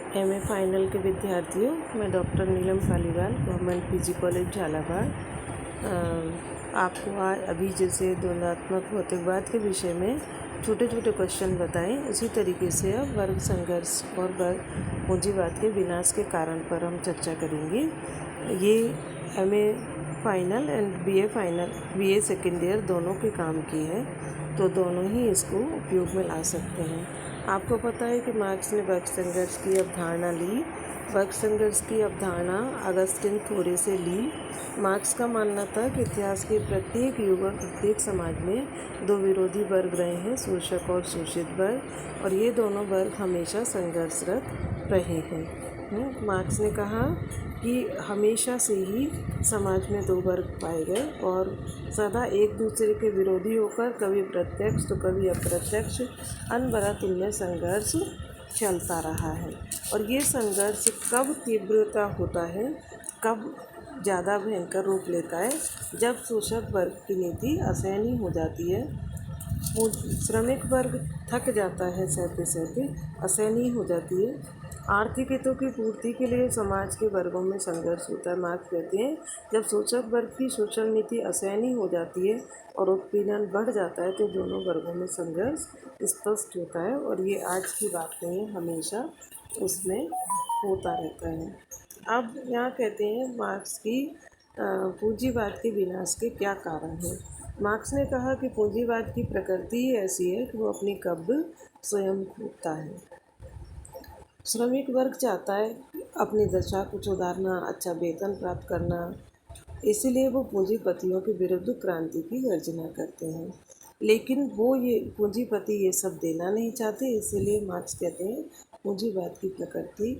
MA final के विद्यार्थियों, मैं doctor Neelam Paliwal, government PG college Jhalawar, आपको आज अभी जैसे द्वंद्वात्मक भौतिकवाद के विषय में छोटे छोटे क्वेश्चन बताएं, उसी तरीके से अब वर्ग संघर्ष और वर्ग पूंजीवाद के विनाश के कारण पर हम चर्चा करेंगे। ये MA final and BA second year दोनों के काम की है, तो दोनों ही इसको उपयोग में ला सकते हैं। आपको पता है कि मार्क्स ने वर्ग संघर्ष की अवधारणा ली। वर्ग संघर्ष की अवधारणा अगस्टिन थोरे से ली। मार्क्स का मानना था कि इतिहास के प्रत्येक युग और प्रत्येक समाज में दो विरोधी वर्ग रहे हैं, शोषक और शोषित वर्ग, और ये दोनों वर्ग हमेशा संघर्षरत रहे हैं। मार्क्स ने कहा कि हमेशा से ही समाज में दो वर्ग पाए गए और सदा एक दूसरे के विरोधी होकर कभी प्रत्यक्ष तो कभी अप्रत्यक्ष अनवरत उनमें संघर्ष चलता रहा है। और ये संघर्ष कब तीव्रता होता है, कब ज़्यादा भयंकर रूप लेता है, जब शोषक वर्ग की नीति असहनीय हो जाती है, श्रमिक वर्ग थक जाता है, सहते सहते असहनीय हो जाती है। आर्थिक हितों की पूर्ति के लिए समाज के वर्गों में संघर्ष होता है। मार्क्स कहते हैं जब शोषक वर्ग की शोषण नीति असहनीय हो जाती है और उत्पीड़न बढ़ जाता है, तो दोनों वर्गों में संघर्ष स्पष्ट होता है। और ये आज की बात नहीं है, हमेशा उसमें होता रहता है। अब यहाँ कहते हैं मार्क्स की पूंजीवाद के विनाश के क्या कारण हैं। मार्क्स ने कहा कि पूंजीवाद की प्रकृति ही ऐसी है कि वो अपनी कब्र स्वयं खोदता है। श्रमिक वर्ग चाहता है अपनी दशा को सुधारना, अच्छा वेतन प्राप्त करना, इसीलिए वो पूंजीपतियों के विरुद्ध क्रांति की गर्जना करते हैं। लेकिन वो ये पूंजीपति ये सब देना नहीं चाहते, इसीलिए मार्क्स कहते हैं पूंजीवाद की प्रकृति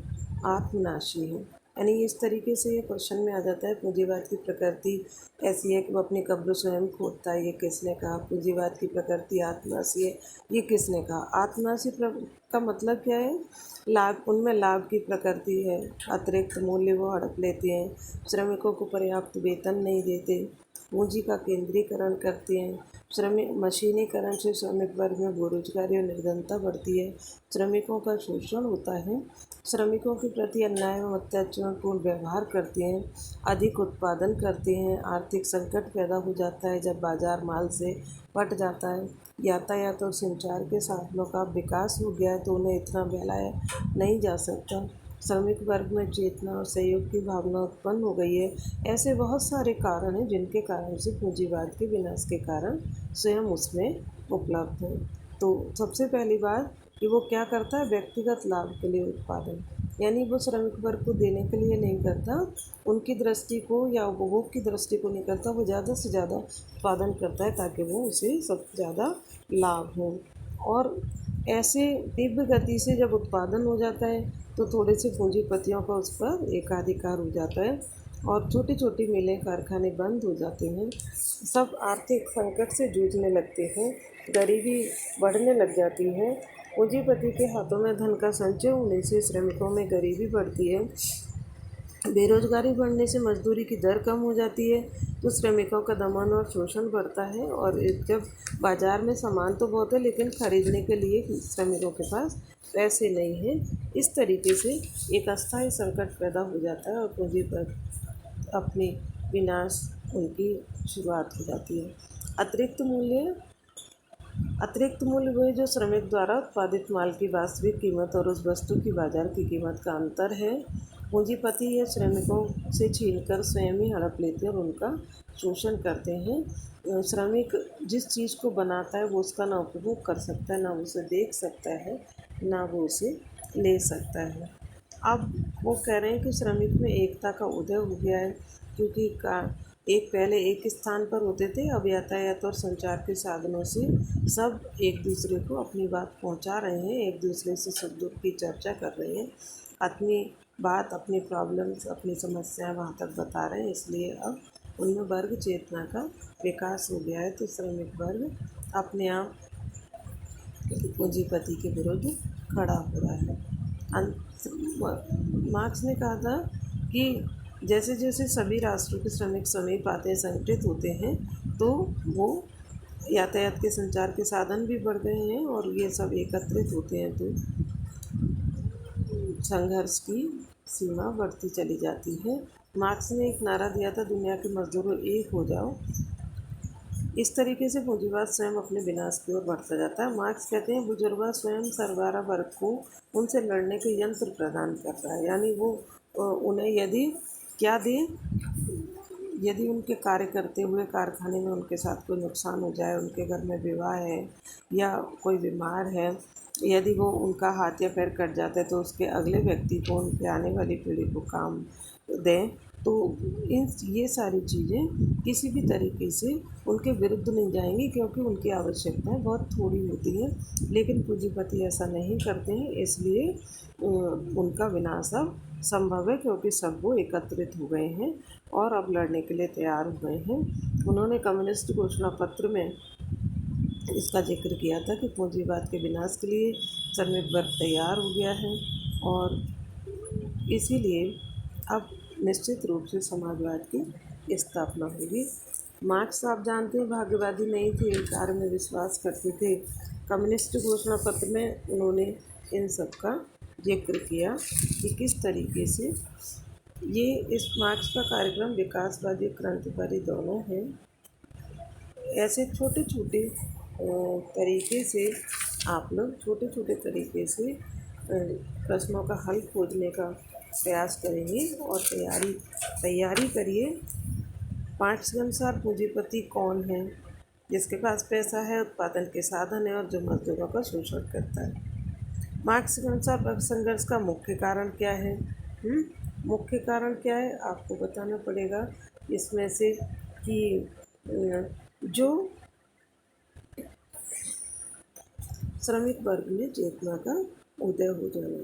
आत्मनाशी है। यानी इस तरीके से ये क्वेश्चन में आ जाता है, पूंजीवाद की प्रकृति ऐसी है कि वो अपनी कब्र स्वयं खोदता है, ये किसने कहा। पूंजीवाद की प्रकृति आत्मनाशी है, ये किसने कहा। आत्मनाशी का मतलब क्या है? लाभ, उनमें लाभ की प्रकृति है, अतिरिक्त मूल्य वो हड़प लेते हैं, श्रमिकों को पर्याप्त वेतन नहीं देते, पूंजी का केंद्रीकरण करते हैं। श्रमिक मशीनीकरण से श्रमिक वर्ग में बेरोजगारी और निर्धनता बढ़ती है, श्रमिकों का शोषण होता है, श्रमिकों के प्रति अन्याय एवं अत्याचारपूर्ण व्यवहार करते हैं, अधिक उत्पादन करते हैं, आर्थिक संकट पैदा हो जाता है जब बाजार माल से फट जाता है, यातायात और संचार के साधनों का विकास हो गया है तो उन्हें इतना फैलाया नहीं जा सकता, श्रमिक वर्ग में चेतना और सहयोग की भावना उत्पन्न हो गई है। ऐसे बहुत सारे कारण हैं जिनके कारण से पूंजीवाद के विनाश के कारण स्वयं उसमें उपलब्ध है। तो सबसे पहली बात कि वो क्या करता है, व्यक्तिगत लाभ के लिए उत्पादन, यानी वो श्रमिक वर्ग को देने के लिए नहीं करता, उनकी दृष्टि को या उपभोग की दृष्टि को नहीं करता, वो ज़्यादा से ज़्यादा उत्पादन करता है ताकि वो उसे सबसे ज़्यादा लाभ हो। और ऐसे तीव्र गति से जब उत्पादन हो जाता है तो थोड़े से पूंजीपतियों का उस पर एकाधिकार हो जाता है और छोटी छोटी मिलें, कारखाने बंद हो जाते हैं, सब आर्थिक संकट से जूझने लगते हैं, गरीबी बढ़ने लग जाती है। पूंजीपति के हाथों में धन का संचय होने से श्रमिकों में गरीबी बढ़ती है, बेरोजगारी बढ़ने से मजदूरी की दर कम हो जाती है, तो श्रमिकों का दमन और शोषण बढ़ता है। और जब बाज़ार में सामान तो बहुत है लेकिन खरीदने के लिए श्रमिकों के पास पैसे नहीं हैं, इस तरीके से एक अस्थायी संकट पैदा हो जाता है और पूंजी पर अपनी विनाश उनकी शुरुआत हो जाती है। अतिरिक्त मूल्य वही जो श्रमिक द्वारा उत्पादित माल की वास्तविक कीमत और उस वस्तु की बाजार की कीमत का अंतर है। पूंजीपति ये श्रमिकों से छीनकर स्वयं ही हड़प लेते हैं और उनका शोषण करते हैं। श्रमिक जिस चीज़ को बनाता है वो उसका ना उपभोग कर सकता है, ना उसे देख सकता है, ना वो उसे ले सकता है। अब वो कह रहे हैं कि श्रमिक में एकता का उदय हो गया है, क्योंकि पहले एक स्थान पर होते थे, अब यातायात और संचार के साधनों से सब एक दूसरे को अपनी बात पहुंचा रहे हैं, एक दूसरे से सुख दुख की चर्चा कर रहे हैं, अपनी बात, अपनी प्रॉब्लम्स, अपनी समस्याएं वहाँ तक बता रहे हैं, इसलिए अब उनमें वर्ग चेतना का विकास हो गया है। तो श्रमिक वर्ग अपने आप पूंजीपति के विरुद्ध खड़ा हो रहा है। मार्क्स ने कहा था कि जैसे जैसे सभी राष्ट्रों के श्रमिक समीप आते हैं, संगठित होते हैं, तो वो यातायात के संचार के साधन भी बढ़ गए हैं और ये सब एकत्रित होते हैं, तो संघर्ष की सीमा बढ़ती चली जाती है। मार्क्स ने एक नारा दिया था, दुनिया के मजदूरों एक हो जाओ। इस तरीके से पूंजीवाद स्वयं अपने विनाश की ओर बढ़ता जाता है। मार्क्स कहते हैं बुजुर्गवाद स्वयं सरबराह वर्ग को उनसे लड़ने के यंत्र प्रदान कर रहा है, यानी वो उन्हें यदि क्या दे, यदि उनके कार्य करते हुए कारखाने में उनके साथ कोई नुकसान हो जाए, उनके घर में विवाह है या कोई बीमार है, यदि वो उनका हाथ या पैर कट जाता है तो उसके अगले व्यक्ति को, उनके आने वाली पीढ़ी को काम दें, तो ये सारी चीज़ें किसी भी तरीके से उनके विरुद्ध नहीं जाएंगी, क्योंकि उनकी आवश्यकताएं बहुत थोड़ी होती हैं। लेकिन पूंजीपति ऐसा नहीं करते हैं, इसलिए उनका विनाश अब संभव है, क्योंकि सब वो एकत्रित हो गए हैं और अब लड़ने के लिए तैयार हो गए हैं। उन्होंने कम्युनिस्ट घोषणा पत्र में इसका जिक्र किया था कि पूंजीवाद के विनाश के लिए श्रमिक वर्ग तैयार हो गया है और इसीलिए अब निश्चित रूप से समाजवाद की स्थापना होगी। मार्क्स, आप जानते हैं, भाग्यवादी नहीं थे, कार्य में विश्वास करते थे। कम्युनिस्ट घोषणा पत्र में उन्होंने इन सब का जिक्र किया कि किस तरीके से ये इस मार्क्स का कार्यक्रम विकासवादी क्रांतिकारी दोनों हैं। ऐसे छोटे छोटे तरीके से आप लोग छोटे छोटे तरीके से प्रश्नों का हल खोजने का प्रयास करेंगे और तैयारी करिए। मार्क्स के अनुसार पूंजीपति कौन है? जिसके पास पैसा है, उत्पादन के साधन है और जो मजदूरों का शोषण करता है। मार्क्स के अनुसार वर्ग संघर्ष का मुख्य कारण क्या है? मुख्य कारण क्या है आपको बताना पड़ेगा। इसमें से कि जो श्रमिक वर्ग में चेतना का उदय हो जाना।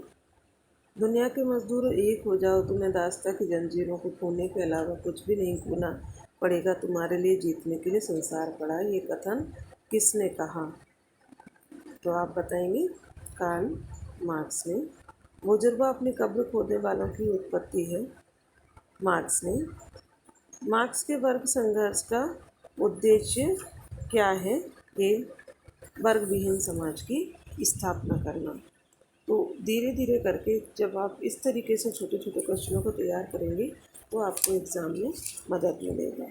दुनिया के मजदूर एक हो जाओ, तुम्हें दास्ता की जंजीरों को खोने के अलावा कुछ भी नहीं खोना पड़ेगा, तुम्हारे लिए जीतने के लिए संसार पड़ा। ये कथन किसने कहा? तो आप बताएंगे कार्ल मार्क्स ने। बुजुर्गा अपनी कब्र खोदने वालों की उत्पत्ति है। मार्क्स ने। मार्क्स के वर्ग संघर्ष का उद्देश्य क्या है? ये वर्ग विहीन समाज की स्थापना करना। तो धीरे धीरे करके जब आप इस तरीके से छोटे छोटे क्वेश्चनों को तैयार करेंगे तो आपको एग्ज़ाम में मदद मिलेगा।